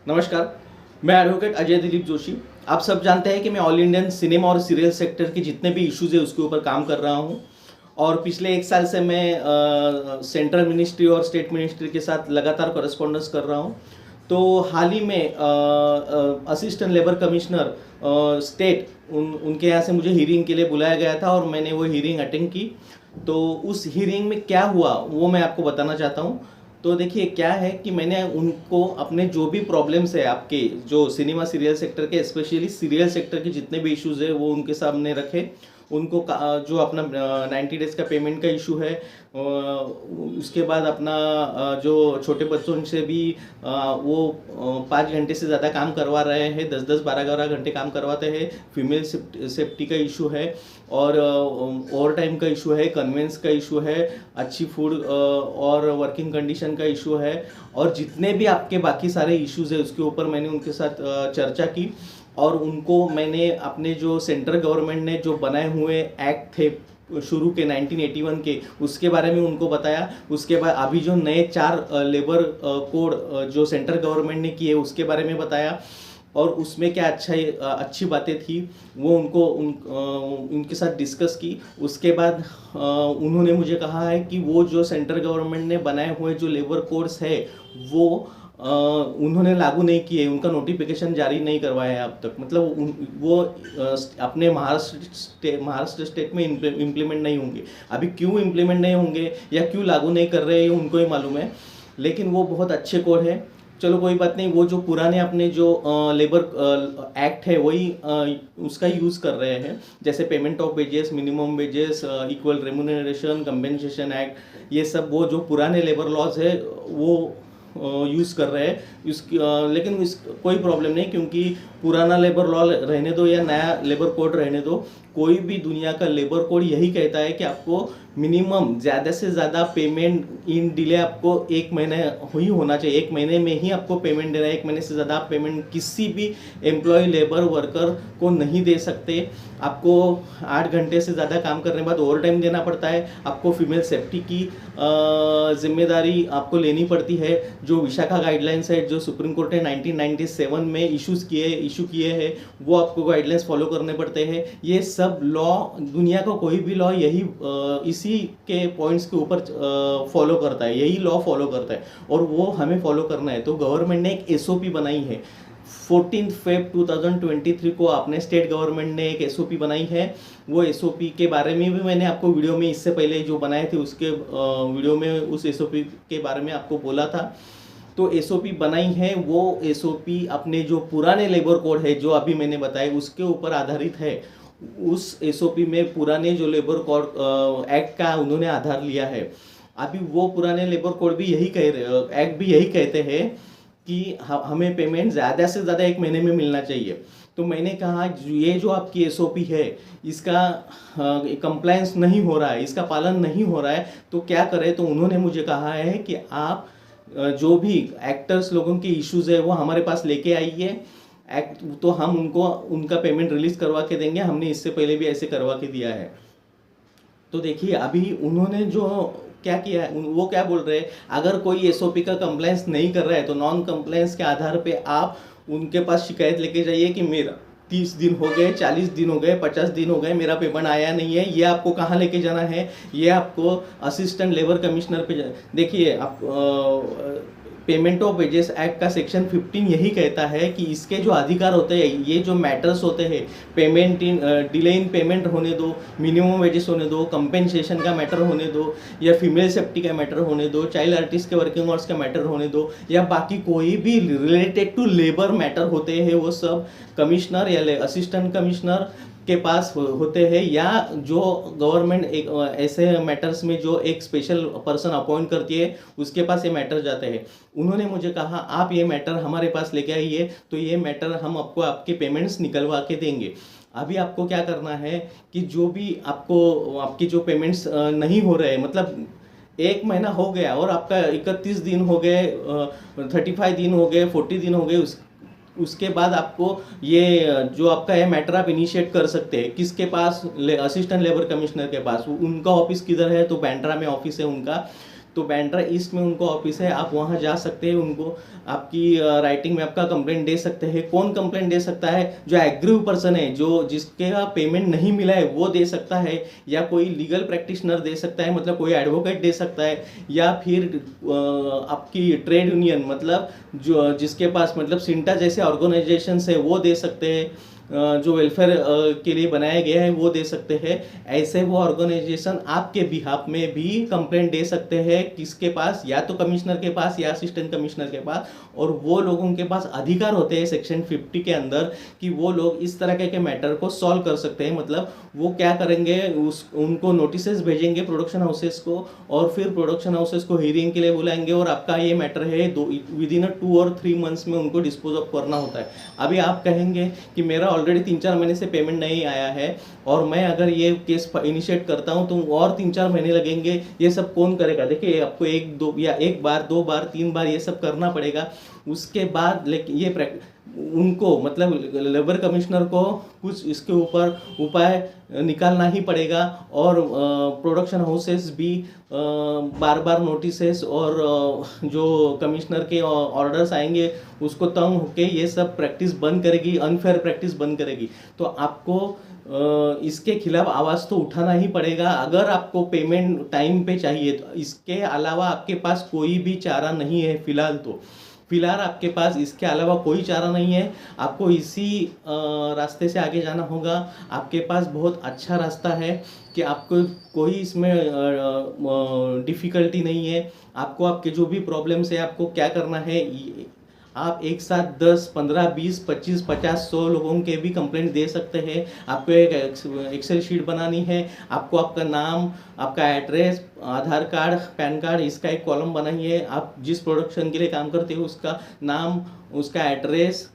नमस्कार, मैं एडवोकेट अजय दिलीप जोशी। आप सब जानते हैं कि मैं ऑल इंडियन सिनेमा और सीरियल सेक्टर के जितने भी इश्यूज़ हैं उसके ऊपर काम कर रहा हूँ और पिछले 1 साल से मैं सेंट्रल मिनिस्ट्री और स्टेट मिनिस्ट्री के साथ लगातार कॉरेस्पॉन्डेंस कर रहा हूँ। तो हाल ही में असिस्टेंट लेबर कमिश्नर स्टेट उनके यहाँ से मुझे हीरिंग के लिए बुलाया गया था और मैंने वो हीरिंग अटेंड की। तो उस हीरिंग में क्या हुआ वो मैं आपको बताना चाहता हूँ। तो देखिए क्या है कि मैंने उनको अपने जो भी प्रॉब्लम्स है आपके जो सिनेमा सीरियल सेक्टर के स्पेशली सीरियल सेक्टर के जितने भी इश्यूज है वो उनके सामने रखे। उनको जो अपना 90 डेज का पेमेंट का इशू है, उसके बाद अपना जो छोटे बच्चों से भी वो 5 घंटे से ज़्यादा काम करवा रहे हैं, 10-10 12-12 घंटे काम करवाते हैं, फीमेल सेफ्टी का इशू है और ओवर टाइम का इशू है, कन्वेंस का इशू है, अच्छी फूड और वर्किंग कंडीशन का इशू है और जितने भी आपके बाकी सारे इश्यूज़ है उसके ऊपर मैंने उनके साथ चर्चा की और उनको मैंने अपने जो सेंट्रल गवर्नमेंट ने जो बनाए हुए एक्ट थे शुरू के 1981 के उसके बारे में उनको बताया। उसके बाद अभी जो नए 4 लेबर कोड जो सेंट्रल गवर्नमेंट ने किए उसके बारे में बताया और उसमें क्या अच्छी बातें थी वो उनके साथ डिस्कस की। उसके बाद उन्होंने मुझे कहा है कि वो जो सेंट्रल गवर्नमेंट ने बनाए हुए जो लेबर कोड्स है वो उन्होंने लागू नहीं किए, उनका नोटिफिकेशन जारी नहीं करवाया है अब तक। मतलब वो अपने महाराष्ट्र स्टेट में इम्प्लीमेंट नहीं होंगे। अभी क्यों इम्प्लीमेंट नहीं होंगे या क्यों लागू नहीं कर रहे हैं उनको ही मालूम है, लेकिन वो बहुत अच्छे कोड है। चलो कोई बात नहीं, वो जो पुराने अपने जो लेबर एक्ट है वही उसका यूज़ कर रहे हैं, जैसे payment of wages, minimum wages, equal remuneration, compensation act, ये सब वो जो पुराने लेबर लॉज है वो यूज़ कर रहे हैं। लेकिन कोई प्रॉब्लम नहीं, क्योंकि पुराना लेबर लॉ रहने दो या नया लेबर कोड रहने दो, कोई भी दुनिया का लेबर कोड यही कहता है कि आपको मिनिमम ज़्यादा से ज़्यादा पेमेंट इन डिले आपको 1 महीने ही होना चाहिए। 1 महीने में ही आपको पेमेंट देना है। 1 महीने से ज़्यादा आप पेमेंट किसी भी एम्प्लॉय लेबर वर्कर को नहीं दे सकते। आपको 8 घंटे से ज़्यादा काम करने के बाद ओवर टाइम देना पड़ता है। आपको फीमेल सेफ्टी की जिम्मेदारी आपको लेनी पड़ती है। जो विशाखा गाइडलाइंस है जो सुप्रीम कोर्ट ने 1997 में इशू किए हैं वो आपको गाइडलाइंस फॉलो करने पड़ते हैं। ये सब लॉ, दुनिया का कोई भी लॉ यही इसी के पॉइंट्स के ऊपर फॉलो करता है, यही लॉ फॉलो करता है और वो हमें फॉलो करना है। तो गवर्नमेंट ने एक एसओपी बनाई है। 14 फेब 2023 को अपने स्टेट गवर्नमेंट ने एक एसओपी बनाई है। वो एसओपी के बारे में भी मैंने आपको वीडियो में इससे पहले जो बनाए थे उसके वीडियो में उस एसओपी के बारे में आपको बोला था। तो एसओपी बनाई है, वो एसओपी अपने जो पुराने लेबर कोड है जो अभी मैंने बताए उसके ऊपर आधारित है। उस एसओपी में पुराने जो लेबर कोड एक्ट का उन्होंने आधार लिया है। अभी वो पुराने लेबर कोड भी यही कह रहे, एक्ट भी यही कहते हैं कि हमें पेमेंट ज़्यादा से ज़्यादा 1 महीने में मिलना चाहिए। तो मैंने कहा ये जो आपकी एसओपी है इसका कंप्लायंस नहीं हो रहा है, इसका पालन नहीं हो रहा है, तो क्या करें। तो उन्होंने मुझे कहा है कि आप जो भी एक्टर्स लोगों के इश्यूज़ है वो हमारे पास लेके आइए, एक्ट तो हम उनको उनका पेमेंट रिलीज़ करवा के देंगे। हमने इससे पहले भी ऐसे करवा के दिया है। तो देखिए अभी उन्होंने जो क्या किया है वो क्या बोल रहे हैं, अगर कोई एसओपी का कंप्लायंस नहीं कर रहा है तो नॉन कंप्लायंस के आधार पे आप उनके पास शिकायत लेके जाइए कि मेरा 30 दिन हो गए, 40 दिन हो गए, 50 दिन हो गए, मेरा पेमेंट आया नहीं है। ये आपको कहाँ लेके जाना है, ये आपको असिस्टेंट लेबर कमिश्नर पे देखिए आप पेमेंट ऑफ वेजेस एक्ट का सेक्शन 15 यही कहता है कि इसके जो अधिकार होते हैं, ये जो मैटर्स होते हैं, payment in delay in payment होने दो, मिनिमम वेजेस होने दो, कंपेंसेशन का मैटर होने दो, या फीमेल सेफ्टी का मैटर होने दो, चाइल्ड आर्टिस्ट के वर्किंग आवर्स का मैटर होने दो, या बाकी कोई भी रिलेटेड टू लेबर मैटर होते हैं वो सब कमिश्नर या असिस्टेंट कमिश्नर के पास होते हैं, या जो गवर्नमेंट एक ऐसे मैटर्स में जो एक स्पेशल पर्सन अपॉइंट करती है उसके पास ये मैटर जाते हैं। उन्होंने मुझे कहा आप ये मैटर हमारे पास लेके आइए, तो ये मैटर हम आपको आपके पेमेंट्स निकलवा के देंगे। अभी आपको क्या करना है कि जो भी आपको आपकी जो पेमेंट्स नहीं हो रहे, मतलब 1 महीना हो गया और आपका 31 दिन हो गए, 35 दिन हो गए, 40 दिन हो गए, उसके बाद आपको ये जो आपका है मैटर आप इनिशिएट कर सकते हैं। किसके पास, असिस्टेंट लेबर कमिश्नर के पास। उनका ऑफिस किधर है, तो बैंड्रा में ऑफिस है उनका। तो बांद्रा ईस्ट में उनको ऑफिस है, आप वहाँ जा सकते हैं। उनको आपकी राइटिंग में आपका कंप्लेंट दे सकते हैं। कौन कंप्लेंट दे सकता है? जो एग्रीव पर्सन है, जो जिसके पेमेंट नहीं मिला है वो दे सकता है, या कोई लीगल प्रैक्टिशनर दे सकता है, मतलब कोई एडवोकेट दे सकता है, या फिर आपकी ट्रेड यूनियन, मतलब जो जिसके पास मतलब सिंटा जैसे ऑर्गेनाइजेशंस है वो दे सकते हैं, जो वेलफेयर के लिए बनाया गया है वो दे सकते हैं। ऐसे वो ऑर्गेनाइजेशन आपके बिहाफ में भी कंप्लेंट दे सकते हैं, किसके पास? या तो कमिश्नर के पास या असिस्टेंट कमिश्नर के पास। और वो लोगों के पास अधिकार होते हैं सेक्शन 50 के अंदर कि वो लोग इस तरह के मैटर को सॉल्व कर सकते हैं। मतलब वो क्या करेंगे, उनको नोटिसेस भेजेंगे प्रोडक्शन हाउसेस को, और फिर प्रोडक्शन हाउसेस को हियरिंग के लिए बुलाएंगे, और आपका ये मैटर है विदिन 2 और 3 मंथ्स में उनको डिस्पोज ऑफ करना होता है। अभी आप कहेंगे कि मेरा ऑलरेडी 3-4 महीने से पेमेंट नहीं आया है, और मैं अगर ये केस इनिशिएट करता हूँ तो और 3-4 महीने लगेंगे, ये सब कौन करेगा? देखिए, आपको एक बार 2 बार 3 बार ये सब करना पड़ेगा। उसके बाद लेकिन ये उनको मतलब लेबर कमिश्नर को कुछ इसके ऊपर उपाय निकालना ही पड़ेगा, और प्रोडक्शन हाउसेस भी बार बार नोटिसेस और जो कमिश्नर के ऑर्डर्स आएंगे उसको तंग होके ये सब प्रैक्टिस बंद करेगी, अनफेयर प्रैक्टिस बंद करेगी। तो आपको इसके खिलाफ आवाज़ तो उठाना ही पड़ेगा। अगर आपको पेमेंट टाइम पे चाहिए तो इसके अलावा आपके पास कोई भी चारा नहीं है फिलहाल आपके पास इसके अलावा कोई चारा नहीं है। आपको इसी रास्ते से आगे जाना होगा। आपके पास बहुत अच्छा रास्ता है कि आपको कोई इसमें डिफ़िकल्टी नहीं है। आपको आपके जो भी प्रॉब्लम्स है, आपको क्या करना है, आप एक साथ 10, 15, 20, 25, 50, 100 लोगों के भी कंप्लेंट दे सकते हैं। आपको एक एक्सेल शीट बनानी है, आपको आपका नाम, आपका एड्रेस, आधार कार्ड, पैन कार्ड, इसका एक कॉलम बनाइए। आप जिस प्रोडक्शन के लिए काम करते हो उसका नाम, उसका एड्रेस,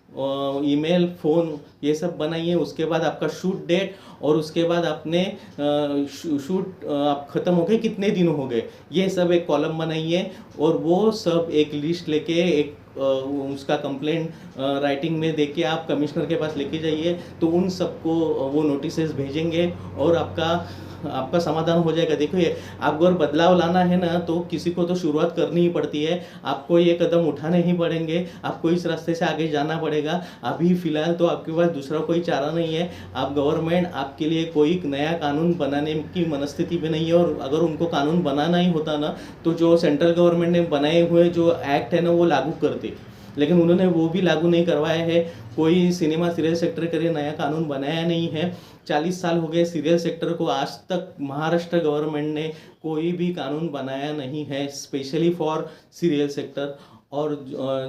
ईमेल, फ़ोन, ये सब बनाइए। उसके बाद आपका शूट डेट, और उसके बाद आपने शूट आप ख़त्म हो गए कितने दिन हो गए, ये सब एक कॉलम बनाइए। और वो सब एक लिस्ट लेके एक उसका कंप्लेंट राइटिंग में देके आप कमिश्नर के पास लेके जाइए। तो उन सबको वो नोटिसेस भेजेंगे और आपका समाधान हो जाएगा। देखिए, आपको अगर बदलाव लाना है ना, तो किसी को तो शुरुआत करनी ही पड़ती है। आपको ये कदम उठाने ही पड़ेंगे, आपको इस रास्ते से आगे जाना पड़ेगा। अभी फ़िलहाल तो आपके पास दूसरा कोई चारा नहीं है। आप गवर्नमेंट आपके लिए कोई नया कानून बनाने की मनस्थिति में नहीं है। और अगर उनको कानून बनाना ही होता ना, तो जो सेंट्रल गवर्नमेंट ने बनाए हुए जो एक्ट है ना, वो लागू करते, लेकिन उन्होंने वो भी लागू नहीं करवाया है। कोई सिनेमा सीरियल सेक्टर के लिए नया कानून बनाया नहीं है। 40 साल हो गए सीरियल सेक्टर को, आज तक महाराष्ट्र गवर्नमेंट ने कोई भी कानून बनाया नहीं है स्पेशली फॉर सीरियल सेक्टर। और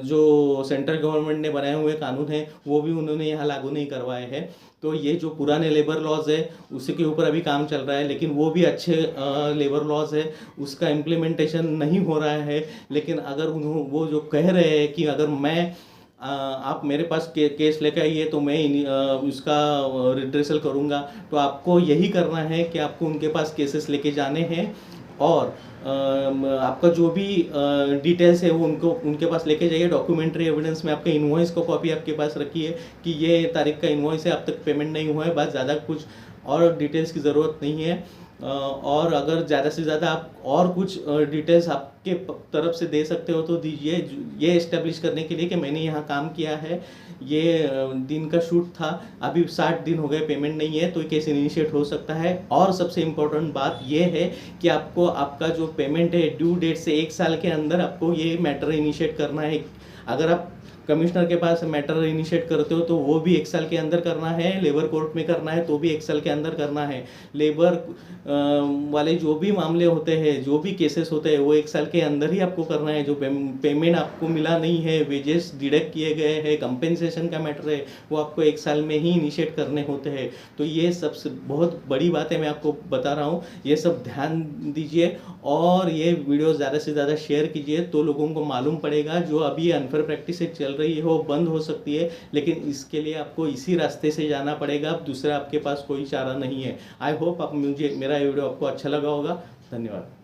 जो सेंट्रल गवर्नमेंट ने बनाए हुए कानून हैं वो भी उन्होंने यहाँ लागू नहीं करवाए हैं। तो ये जो पुराने लेबर लॉज है उसी के ऊपर अभी काम चल रहा है, लेकिन वो भी अच्छे लेबर लॉज है, उसका इम्प्लीमेंटेशन नहीं हो रहा है। लेकिन अगर वो जो कह रहे हैं कि अगर मैं आप मेरे पास केस लेकर आइए तो मैं उसका रिड्रेसल करूँगा, तो आपको यही करना है कि आपको उनके पास केसेस लेके जाने हैं, और आपका जो भी डिटेल्स है वो उनके पास लेके जाइए। डॉक्यूमेंट्री एविडेंस में आपके इनवॉइस को कॉपी आपके पास रखिए कि ये तारीख का इनवॉइस है, अब तक पेमेंट नहीं हुआ है, बस ज़्यादा कुछ और डिटेल्स की ज़रूरत नहीं है। और अगर ज़्यादा से ज़्यादा आप और कुछ डिटेल्स आपके तरफ से दे सकते हो तो दीजिए, ये इस्टेब्लिश करने के लिए कि मैंने यहाँ काम किया है, ये दिन का शूट था, अभी 60 दिन हो गए, पेमेंट नहीं है, तो केस इनिशिएट हो सकता है। और सबसे इम्पोर्टेंट बात ये है कि आपको आपका जो पेमेंट है ड्यू डेट से 1 साल के अंदर आपको ये मैटर इनिशिएट करना है। अगर आप कमिश्नर के पास मैटर इनिशिएट करते हो तो वो भी 1 साल के अंदर करना है, लेबर कोर्ट में करना है तो भी 1 साल के अंदर करना है। लेबर वाले जो भी मामले होते हैं, जो भी केसेस होते हैं, वो 1 साल के अंदर ही आपको करना है। जो पेमेंट आपको मिला नहीं है, वेजेस डिडक्ट किए गए हैं, कंपेंसेशन का मैटर है, वो आपको 1 साल में ही इनिशिएट करने होते हैं। तो ये सबसे बहुत बड़ी बात है, मैं आपको बता रहा हूँ, ये सब ध्यान दीजिए। और ये वीडियो ज़्यादा से ज़्यादा शेयर कीजिए तो लोगों को मालूम पड़ेगा जो अभी अनफेयर प्रैक्टिस चल रही है वो बंद हो सकती है, लेकिन इसके लिए आपको इसी रास्ते से जाना पड़ेगा। अब दूसरा आपके पास कोई चारा नहीं है। आई होप आप मेरा वीडियो आपको अच्छा लगा होगा। धन्यवाद।